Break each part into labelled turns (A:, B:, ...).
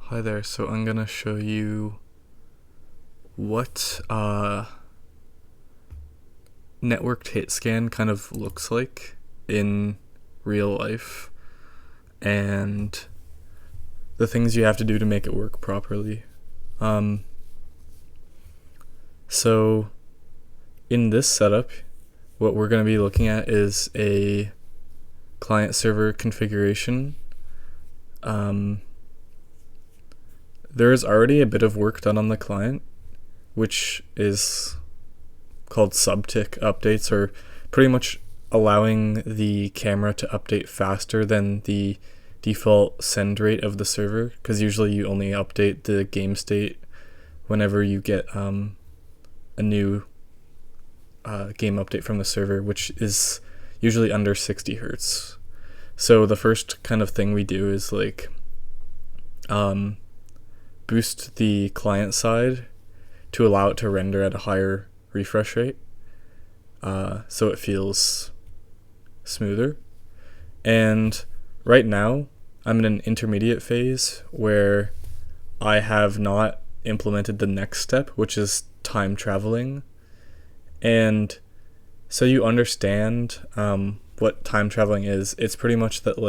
A: Hi there, so I'm gonna show you what networked hit scan kind of looks like in real life and the things you have to do to make it work properly. Um, so in this setup, what we're gonna be looking at is a client server configuration. There is already a bit of work done on the client, which is called subtick updates, or pretty much allowing the camera to update faster than the default send rate of the server, because usually you only update the game state whenever you get a new game update from the server, which is usually under 60 hertz. So the first kind of thing we do is boost the client side to allow it to render at a higher refresh rate, so it feels smoother. And right now I'm in an intermediate phase where I have not implemented the next step, which is time traveling. And so you understand what time traveling is. It's pretty much that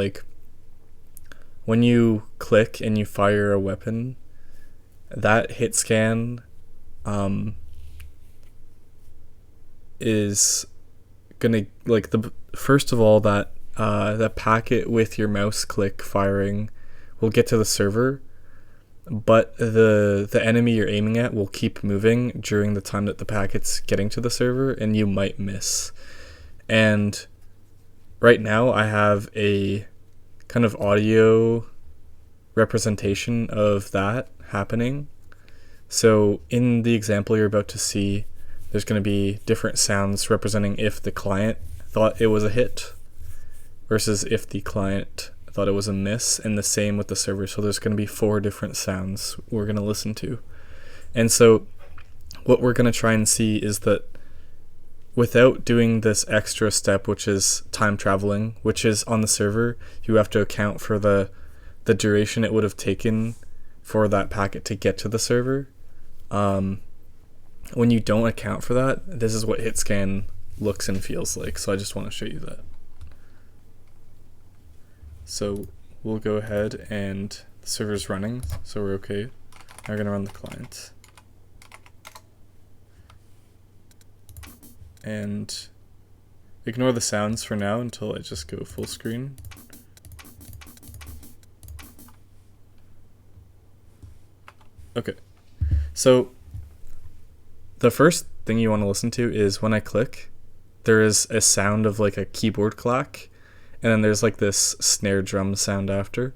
A: when you click and you fire a weapon, that hit scan is gonna the first of all that packet with your mouse click firing will get to the server, but the enemy you're aiming at will keep moving during the time that the packet's getting to the server, and you might miss. And right now I have a kind of audio representation of that happening. So in the example you're about to see, there's going to be different sounds representing if the client thought it was a hit versus if the client thought it was a miss, and the same with the server. So there's going to be 4 different sounds we're going to listen to. And so what we're going to try and see is that without doing this extra step, which is time traveling, which is on the server, you have to account for the duration it would have taken for that packet to get to the server. When you don't account for that, this is what hit scan looks and feels like. So I just want to show you that. So we'll go ahead, and the server's running, so we're okay. Now we're going to run the client. And ignore the sounds for now until I just go full screen. Okay, so the first thing you want to listen to is when I click, there is a sound of like a keyboard clack, and then there's like this snare drum sound after.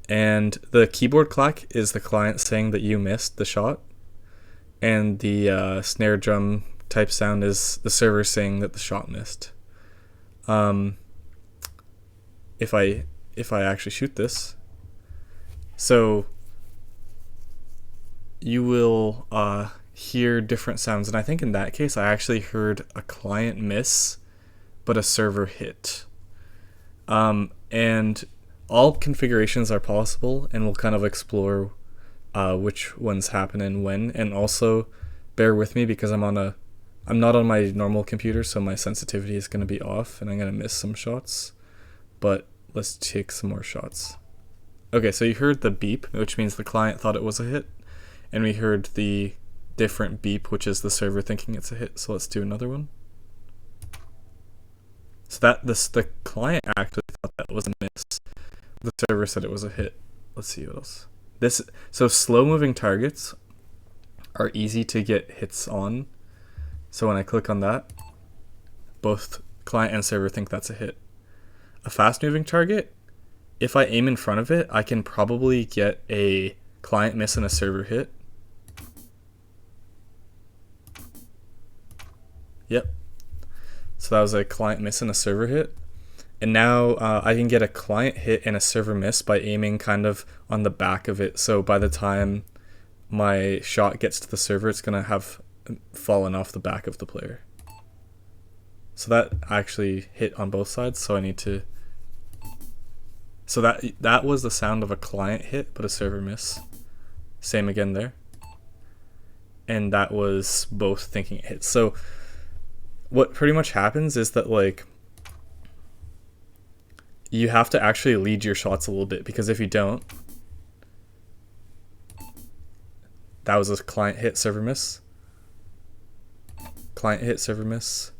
A: And the keyboard clack is the client saying that you missed the shot, and the snare drum type sound is the server saying that the shot missed. If I actually shoot this, so you will hear different sounds, and I think in that case I actually heard a client miss but a server hit. And all configurations are possible, and we'll kind of explore which ones happen and when. And also bear with me because I'm not on my normal computer, so my sensitivity is going to be off and I'm going to miss some shots, but let's take some more shots. Okay, so you heard the beep, which means the client thought it was a hit, and we heard the different beep, which is the server thinking it's a hit. So let's do another one. So the client actually thought that was a miss. The server said it was a hit. Let's see what else. So slow moving targets are easy to get hits on. So when I click on that, both client and server think that's a hit. A fast moving target, if I aim in front of it, I can probably get a client miss and a server hit. Yep. So that was a client miss and a server hit. And now I can get a client hit and a server miss by aiming kind of on the back of it. So by the time my shot gets to the server, it's going to have fallen off the back of the player. So that actually hit on both sides, so I need to So that was the sound of a client hit, but a server miss. Same again there. And that was both thinking it hit. So what pretty much happens is that like you have to actually lead your shots a little bit, because if you don't, that was a client hit, server miss. Client hit, server miss.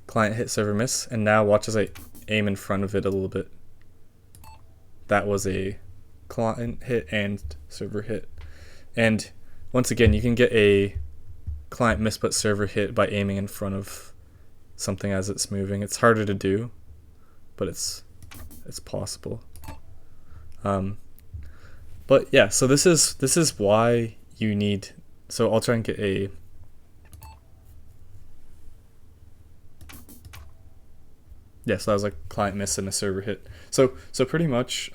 A: Client hit, server miss. And now watch as I aim in front of it a little bit. That was a client hit and server hit. And once again, you can get a client miss but server hit by aiming in front of something as it's moving. It's harder to do, but it's possible. But yeah, so this is why you need. So I'll try and get a. Yeah, so that was a client miss and a server hit. So pretty much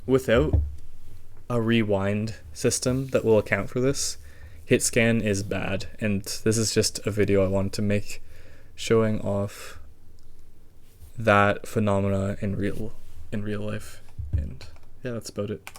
A: without a rewind system that will account for this, hitscan is bad. And this is just a video I wanted to make showing off that phenomena in real life. And yeah, that's about it.